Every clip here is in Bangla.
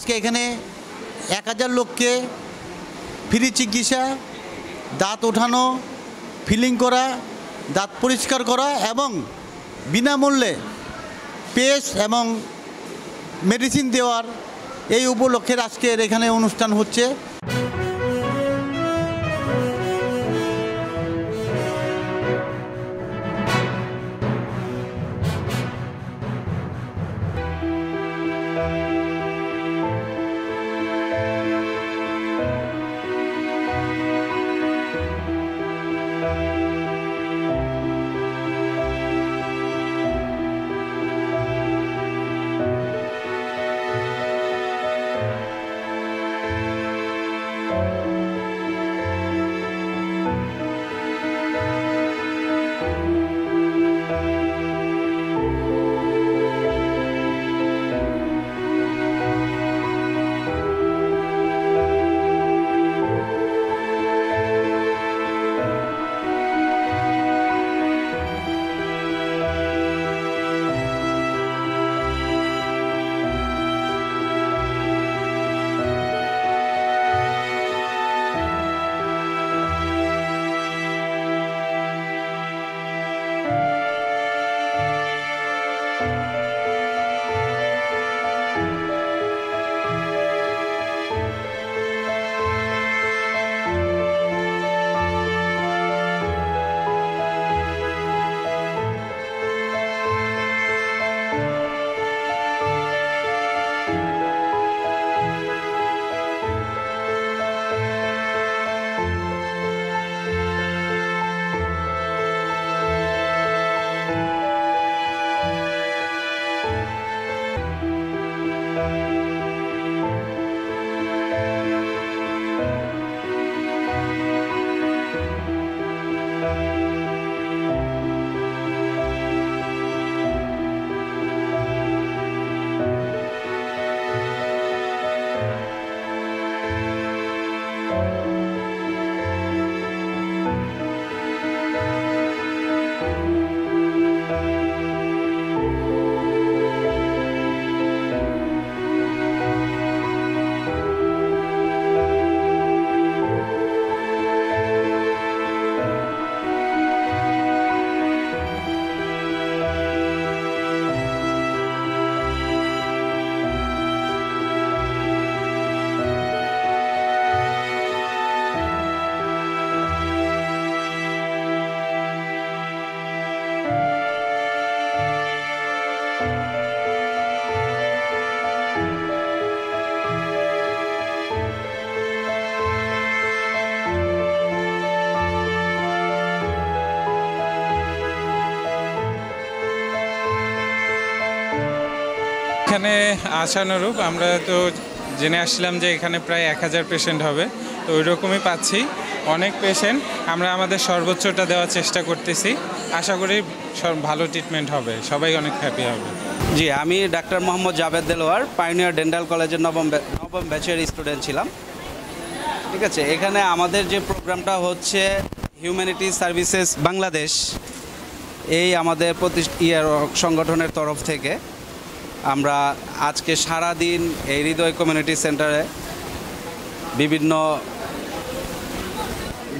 আজকে এখানে 1000 লোককে ফ্রি চিকিৎসা, দাঁত ওঠানো, ফিলিং করা, দাঁত পরিষ্কার করা এবং বিনামূল্যে পেস্ট এবং মেডিসিন দেওয়ার এই উপলক্ষে আজকের এখানে অনুষ্ঠান হচ্ছে। এখানে আশানুরূপ আমরা তো জেনে আসছিলাম যে এখানে প্রায় 1000 পেশেন্ট হবে, তো ওই রকমই পাচ্ছি। অনেক পেশেন্ট, আমরা আমাদের সর্বোচ্চটা দেওয়ার চেষ্টা করতেছি। আশা করি সব ভালো ট্রিটমেন্ট হবে, সবাই অনেক হ্যাপি হবে। জি, আমি doctor Mohammad Javed Delwar, pioneer dental কলেজের নবম ব্যাচের স্টুডেন্ট ছিলাম। ঠিক আছে, এখানে আমাদের যে প্রোগ্রামটা হচ্ছে হিউম্যানিটি সার্ভিসেস বাংলাদেশ, এই আমাদের সংগঠনের তরফ থেকে আমরা আজকে সারা দিন এই হৃদয় কমিউনিটি সেন্টারে বিভিন্ন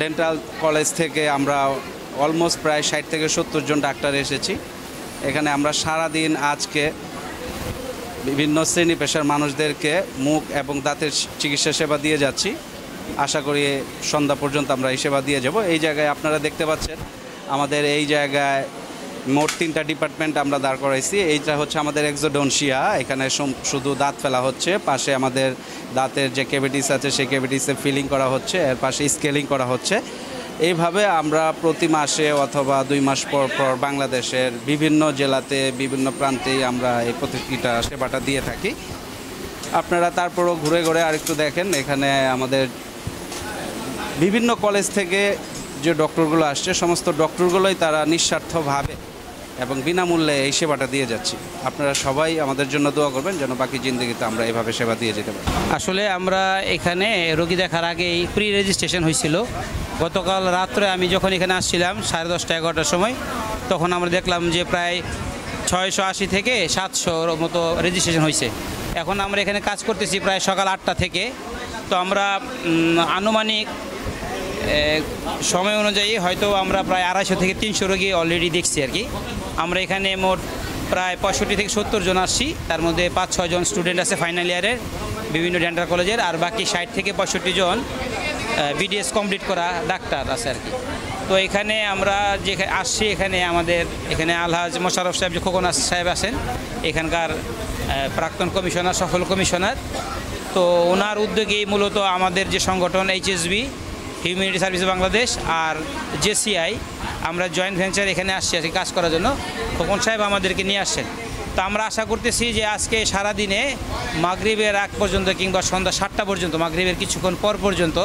ডেন্টাল কলেজ থেকে আমরা অলমোস্ট প্রায় 60 থেকে 70 জন ডাক্তার এসেছি। এখানে আমরা সারা দিন আজকে বিভিন্ন শ্রেণী পেশার মানুষদেরকে মুখ এবং দাঁতের চিকিৎসা সেবা দিয়ে যাচ্ছি। আশা করি সন্ধ্যা পর্যন্ত আমরা এই সেবা দিয়ে যাব। এই জায়গায় আপনারা দেখতে পাচ্ছেন আমাদের এই জায়গায় মোট 3টা ডিপার্টমেন্ট আমরা দাঁড় করাইছি। এইটা হচ্ছে আমাদের এক্সোডন্সিয়া, এখানে শুধু দাঁত ফেলা হচ্ছে। পাশে আমাদের দাঁতের যে ক্যাভিটিস আছে সেই ক্যাভিটিসে ফিলিং করা হচ্ছে, এর পাশে স্কেলিং করা হচ্ছে। এইভাবে আমরা প্রতি মাসে অথবা 2 মাস পর পর বাংলাদেশের বিভিন্ন জেলাতে বিভিন্ন প্রান্তেই আমরা এই প্রতিটা সেবাটা দিয়ে থাকি। আপনারা তারপরও ঘুরে ঘুরে আরেকটু দেখেন, এখানে আমাদের বিভিন্ন কলেজ থেকে যে ডক্টরগুলো আসছে সমস্ত ডক্টরগুলোই তারা নিঃস্বার্থভাবে এবং বিনামূল্যে এই সেবাটা দিয়ে যাচ্ছি। আপনারা সবাই আমাদের জন্য দোয়া করবেন যেন বাকি জিন্দগিতে আমরা এইভাবে সেবা দিয়ে যেতে পারি। আসলে আমরা এখানে রোগী দেখার আগেই প্রি রেজিস্ট্রেশন হয়েছিল। গতকাল রাত্রে আমি যখন এখানে আসছিলাম 10:30-11টার সময়, তখন আমরা দেখলাম যে প্রায় 680 থেকে 700 মতো রেজিস্ট্রেশন হয়েছে। এখন আমরা এখানে কাজ করতেছি প্রায় সকাল 8টা থেকে। তো আমরা আনুমানিক সময় অনুযায়ী হয়তো আমরা প্রায় 250 থেকে 300 রোগী অলরেডি দেখছি আর কি। আমরা এখানে মোট প্রায় 65 থেকে 70 জন আসছি, তার মধ্যে 5-6 জন স্টুডেন্ট আছে ফাইনাল ইয়ারের বিভিন্ন ডেন্টাল কলেজের, আর বাকি 60 থেকে 65 জন বিডিএস কমপ্লিট করা ডাক্তার আছে আর কি। তো এখানে আমরা যে আসছি, এখানে আলহাজ মোশাররফ সাহেব, যে খোকন সাহেব আছেন এখানকার প্রাক্তন কমিশনার, সফল কমিশনার। তো ওনার উদ্যোগেই মূলত আমাদের যে সংগঠন HSB হিউম্যানিটি সার্ভিস বাংলাদেশ আর JCI আমরা জয়েন্ট ভেঞ্চার এখানে আসছি আর কি কাজ করার জন্য। খোকন সাহেব আমাদেরকে নিয়ে আসছেন। তো আমরা আশা করতেছি যে আজকে সারাদিনে মাগরিবের আগ পর্যন্ত কিংবা সন্ধ্যা 7টা পর্যন্ত, মাগরিবের কিছুক্ষণ পর পর্যন্ত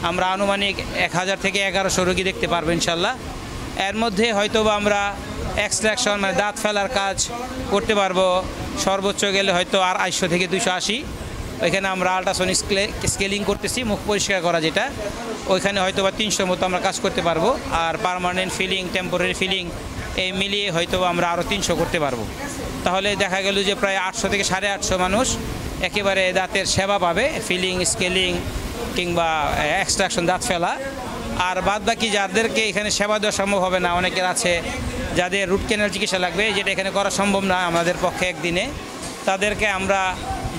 আমরা আনুমানিক 1000 থেকে 1100 রোগী দেখতে পারবো ইনশাল্লাহ। এর মধ্যে হয়তোবা আমরা এক্সট্রাকশন মানে দাঁত ফেলার কাজ করতে পারবো সর্বোচ্চ গেলে হয়তো আর 250 থেকে 280। ওইখানে আমরা আল্ট্রাসনিক স্কেলিং করতেছি, মুখ পরিষ্কার করা যেটা, ওইখানে হয়তোবা 300 মতো আমরা কাজ করতে পারবো। আর পার্মানেন্ট ফিলিং, টেম্পোরারি ফিলিং এই মিলিয়ে হয়তো আমরা আরও 300 করতে পারবো। তাহলে দেখা গেল যে প্রায় 800 থেকে 850 মানুষ একেবারে দাঁতের সেবা পাবে, ফিলিং, স্কেলিং কিংবা এক্সট্রাকশন, দাঁত ফেলা। আর বাদ বাকি যাদেরকে এখানে সেবা দেওয়া সম্ভব হবে না, অনেকের আছে যাদের রুট ক্যানাল চিকিৎসা লাগবে, যেটা এখানে করা সম্ভব না আমাদের পক্ষে একদিনে, তাদেরকে আমরা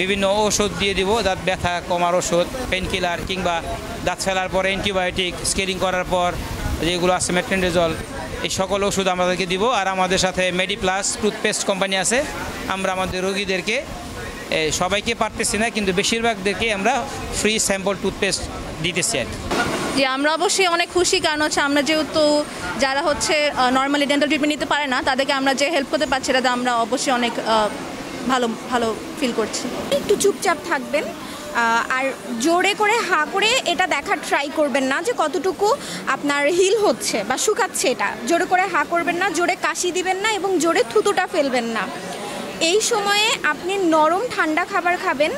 বিভিন্ন ওষুধ দিয়ে দিব, দাঁত ব্যথা কমার ওষুধ, পেন কিলার কিংবা দাঁত ফেলার পর অ্যান্টিবায়োটিক, স্কেলিং করার পর যেগুলো আছে মেট্রোনিডাজল, এই সকল ওষুধ আমাদেরকে দিব। আর আমাদের সাথে মেডিপ্লাস টুথপেস্ট কোম্পানি আছে, আমরা আমাদের রোগীদেরকে সবাইকে পারতেছি না কিন্তু বেশিরভাগদেরকে আমরা ফ্রি স্যাম্পল টুথপেস্ট দিতেছি আর কি। যে আমরা অবশ্যই অনেক খুশি, কারণ হচ্ছে আমরা যেহেতু যারা হচ্ছে নর্মালি ডেন্টাল ট্রিটমেন্ট নিতে পারে না তাদেরকে আমরা যে হেল্প করতে পারছি, এটাতে আমরা অবশ্যই অনেক ভালো ফিল করছি। একটু চুপচাপ থাকবেন আর জোরে করে হা করে এটা দেখার ট্রাই করবেন না যে কতটুকু আপনার হিল হচ্ছে বা শুকাচ্ছে। এটা জোরে করে হা করবেন না, জোরে কাশি দিবেন না এবং জোরে থুতুটা ফেলবেন না। এই সময়ে আপনি নরম ঠান্ডা খাবার খাবেন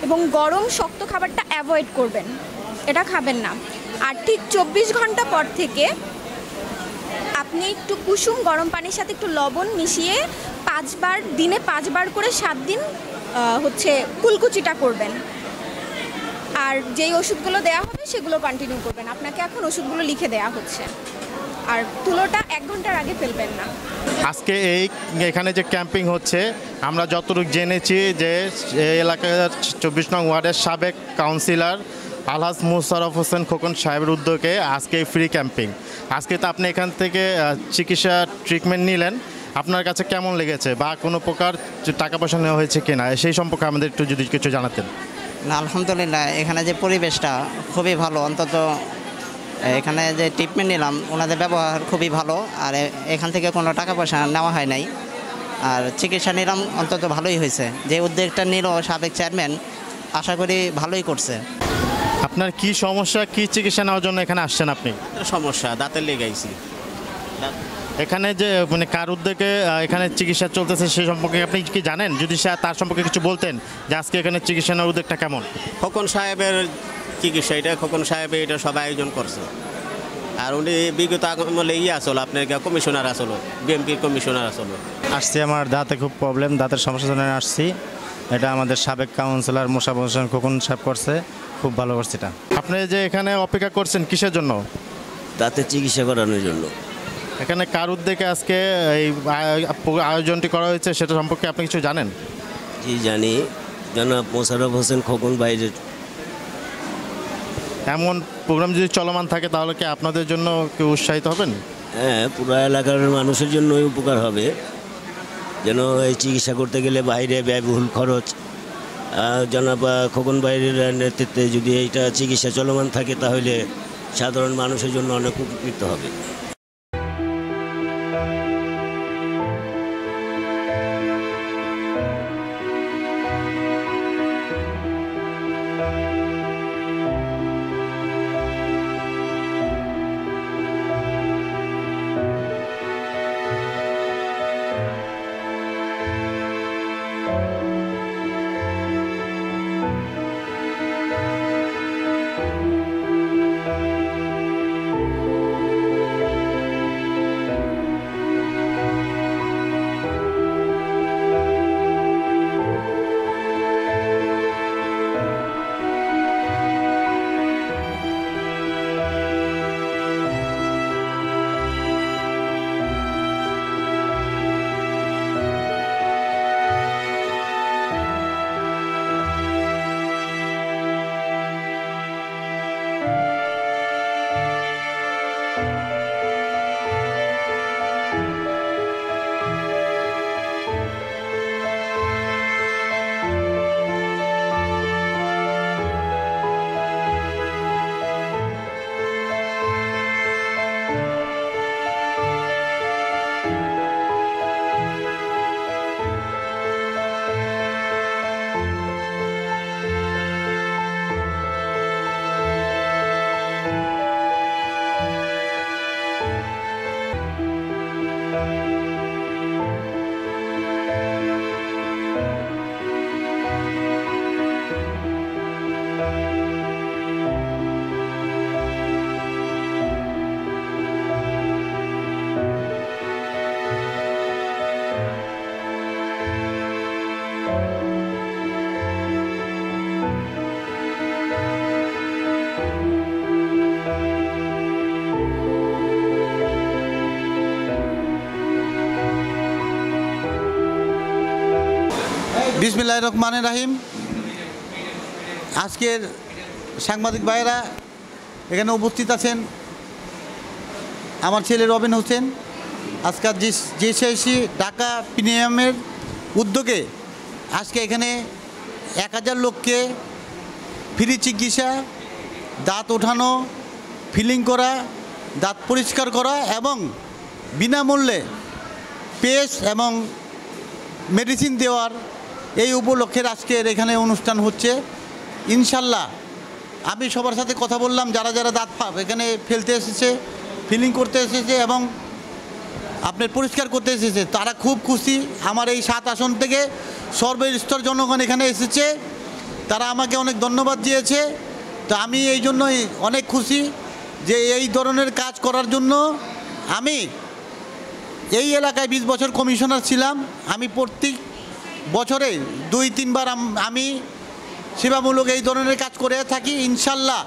এবং গরম শক্ত খাবারটা অ্যাভয়েড করবেন, এটা খাবেন না। আর ঠিক 24 ঘন্টা পর থেকে আপনি একটু কুসুম গরম পানির সাথে একটু লবণ মিশিয়ে 5 বার, দিনে 5 বার করে 7 দিন হচ্ছে কুলকুচিটা করবেন। আর যেই ওষুধগুলো দেওয়া হবে সেগুলো কন্টিনিউ করবেন। আপনাকে এখন ওষুধগুলো লিখে দেওয়া হচ্ছে। আর তুলোটা 1 ঘন্টার আগে ফেলবেন না। আজকে এখানে যে ক্যাম্পিং হচ্ছে, আমরা যতটুকু জেনেছি যে এই এলাকার 24 নং ওয়ার্ডের সাবেক কাউন্সিলর আলহাজ মোশাররফ হোসেন খোকন সাহেবের উদ্যোগে আজকে ফ্রি ক্যাম্পিং। আজকে তো আপনি এখান থেকে চিকিৎসা ট্রিটমেন্ট নিলেন, আপনার কাছে কেমন লেগেছে বা কোনো প্রকার টাকা পয়সা নেওয়া হয়েছে কিনা সেই সম্পর্কে আমাদের একটু যদি কিছু জানাতেন। না, আলহামদুলিল্লাহ এখানে যে পরিবেশটা খুবই ভালো, অন্তত এখানে যে ট্রিটমেন্ট নিলাম ওনাদের ব্যবহার খুবই ভালো। আর এখান থেকে কোনো টাকা পয়সা নেওয়া হয় নাই। আর চিকিৎসা নিলাম অন্তত ভালোই হয়েছে। যে উদ্যোগটা নিল সাবেক চেয়ারম্যান, আশা করি ভালোই করছে। আপনার কি সমস্যা, কি চিকিৎসা নেওয়ার জন্য এখানে আসছেন আপনি? সমস্যা দাঁতের লেগাইছি। এখানে যে মানে কার উদ্যোগে এখানে চিকিৎসা চলতেছে সে সম্পর্কে আপনি কি জানেন? যদি তার সম্পর্কে কিছু বলতেন যে আজকে এখানে চিকিৎসা নেওয়ার উদ্যোগটা কেমন? খোকন সাহেবের চিকিৎসা, এটা খোকন সাহেব এটা সব আয়োজন করছে। আর উনি বিগত আমলে আসলো, আপনার কমিশনার আসলো, বিএমপির কমিশনার আসলো। আসছি, আমার দাঁতে খুব প্রবলেম, দাঁতের সমস্যার জন্য আসছি। এটা আমাদের সাবেক কাউন্সিলর মোশাররফ হোসেন খোকন সাহেব করছে, খুব ভালো করছে এটা। আপনি যে এখানে অপেক্ষা করছেন কিসের জন্য? দাঁতের চিকিৎসা করানোর জন্য। এখানে কার উদ্যোগে আজকে এই আয়োজনটি করা হয়েছে সেটা সম্পর্কে আপনি কিছু জানেন? জি জানি, জনাব মোশাররফ হোসেন খোকন বাইরের। এমন প্রোগ্রাম যদি চলমান থাকে তাহলে কি আপনাদের জন্য কেউ উৎসাহিত হবেন? হ্যাঁ, পুরো এলাকার মানুষের জন্যই উপকার হবে। যেন এই চিকিৎসা করতে গেলে বাইরে ব্যয়বহুল খরচ, জনাব খোকন বাইরের নেতৃত্বে যদি এইটা চিকিৎসা চলমান থাকে তাহলে সাধারণ মানুষের জন্য অনেক উপকৃত হবে। বিসমিল্লাহির রহমানির রহিম। আজকের সাংবাদিক ভাইয়েরা এখানে উপস্থিত আছেন। আমার ছেলে রবিন হোসেন আজকাল জেসিআইসি ঢাকা প্রিমিয়ামের উদ্যোগে আজকে এখানে 1000 লোককে ফ্রি চিকিৎসা, দাঁত ওঠানো, ফিলিং করা, দাঁত পরিষ্কার করা এবং বিনামূল্যে পেস্ট এবং মেডিসিন দেওয়ার এই উপলক্ষের আজকের এখানে অনুষ্ঠান হচ্ছে। ইনশাল্লাহ আমি সবার সাথে কথা বললাম, যারা যারা দাঁত এখানে ফেলতে এসেছে, ফিলিং করতে এসেছে এবং আপনার পরিষ্কার করতে এসেছে, তারা খুব খুশি। আমার এই 7 আসন থেকে সর্বস্তর জনগণ এখানে এসেছে, তারা আমাকে অনেক ধন্যবাদ দিয়েছে। তো আমি এই জন্যই অনেক খুশি যে এই ধরনের কাজ করার জন্য আমি এই এলাকায় 20 বছর কমিশনার ছিলাম। আমি প্রত্যেক বছরে 2-3 বার আমি সেবামূলক এই ধরনের কাজ করে থাকি। ইনশাল্লাহ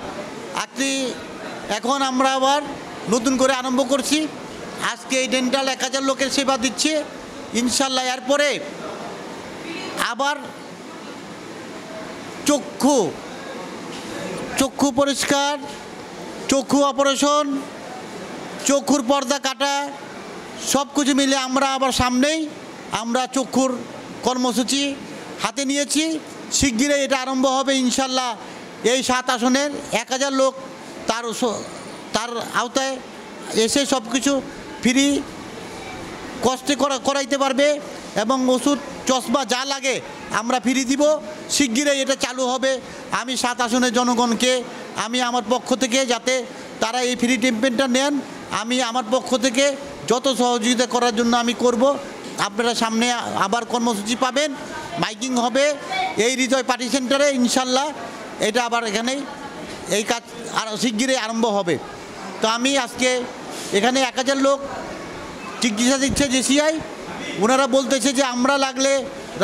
এখন আমরা আবার নতুন করে আরম্ভ করছি। আজকে এই ডেন্টাল 1000 লোকের সেবা দিচ্ছে। ইনশাল্লাহ এরপরে আবার চক্ষু পরিষ্কার, চক্ষু অপারেশন, চক্ষুর পর্দা কাটা, সব কিছু মিলে আমরা আবার সামনেই আমরা চক্ষুর কর্মসূচি হাতে নিয়েছি। শিগগিরই এটা আরম্ভ হবে ইনশাল্লাহ। এই 7 আসনের 1000 লোক তার আওতায় এসে সব কিছু ফ্রি কষ্টে করাইতে পারবে এবং ওষুধ, চশমা যা লাগে আমরা ফ্রি দিব। শিগগিরই এটা চালু হবে। আমি 7 আসনের জনগণকে আমি আমার পক্ষ থেকে যাতে তারা এই ফ্রি ট্রিটমেন্টটা নেন, আমি আমার পক্ষ থেকে যত সহযোগিতা করার জন্য আমি করব। আপনারা সামনে আবার কর্মসূচি পাবেন, মাইকিং হবে এই হৃদয় পার্টি সেন্টারে। ইনশাল্লাহ এটা আবার এখানেই এই কাজ আর শিগগিরই আরম্ভ হবে। তো আমি আজকে এখানে 1000 লোক চিকিৎসা দিচ্ছে জেসিআই। ওনারা বলতেছে যে আমরা লাগলে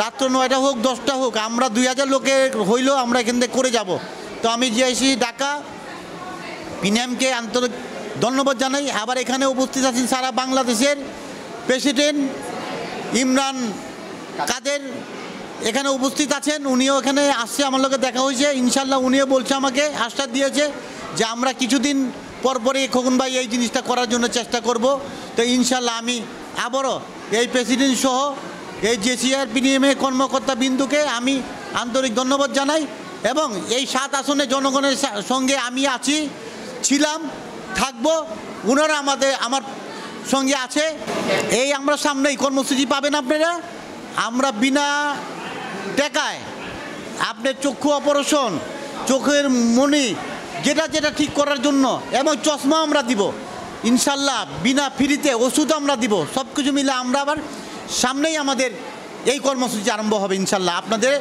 রাত্র 9টা হোক 10টা হোক, আমরা 2000 লোকে হইলেও আমরা এখান থেকে করে যাব। তো আমি জিআইসি ঢাকা প্রিমিয়ামকে আন্তরিক ধন্যবাদ জানাই। আবার এখানে উপস্থিত আছেন সারা বাংলাদেশের প্রেসিডেন্ট ইমরান কাদের এখানে উপস্থিত আছেন। উনিও এখানে আসছে, আমার লোকে দেখা হয়েছে। ইনশাল্লাহ উনিও বলছে, আমাকে আশ্বাস দিয়েছে যে আমরা কিছুদিন পরপরই খোকন ভাই এই জিনিসটা করার জন্য চেষ্টা করব। তো ইনশাল্লাহ আমি আবারও এই প্রেসিডেন্ট সহ এই জেসিআর প্রিমিয়ামে কর্মকর্তা বিন্দুকে আমি আন্তরিক ধন্যবাদ জানাই এবং এই 7 আসনে জনগণের সঙ্গে আমি ছিলাম, থাকবো। ওনারা আমার সঙ্গে আছে। এই আমরা সামনেই কর্মসূচি পাবেন আপনারা। আমরা বিনা টাকায় আপনার চক্ষু অপারেশন, চোখের মণি যেটা ঠিক করার জন্য এবং চশমা আমরা দিব ইনশাল্লাহ, বিনা ফ্রিতে ওষুধ আমরা দিব। সব কিছু মিলে আমরা আবার সামনেই আমাদের এই কর্মসূচি আরম্ভ হবে ইনশাল্লাহ। আপনাদের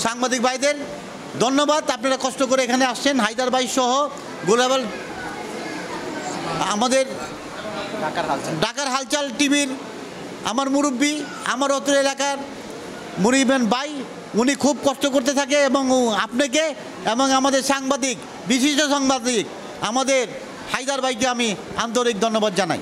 সাংবাদিক ভাইদের ধন্যবাদ, আপনারা কষ্ট করে এখানে আসছেন। হায়দার ভাই সহ গ্লোবাল আমাদের ঢাকার হালচাল টিভির আমার মুরব্বী, আমার অত্র এলাকার মুরিবেন ভাই, উনি খুব কষ্ট করতে থাকে এবং আপনাকে এবং আমাদের সাংবাদিক, বিশিষ্ট সাংবাদিক আমাদের হায়দার ভাইকে আমি আন্তরিক ধন্যবাদ জানাই।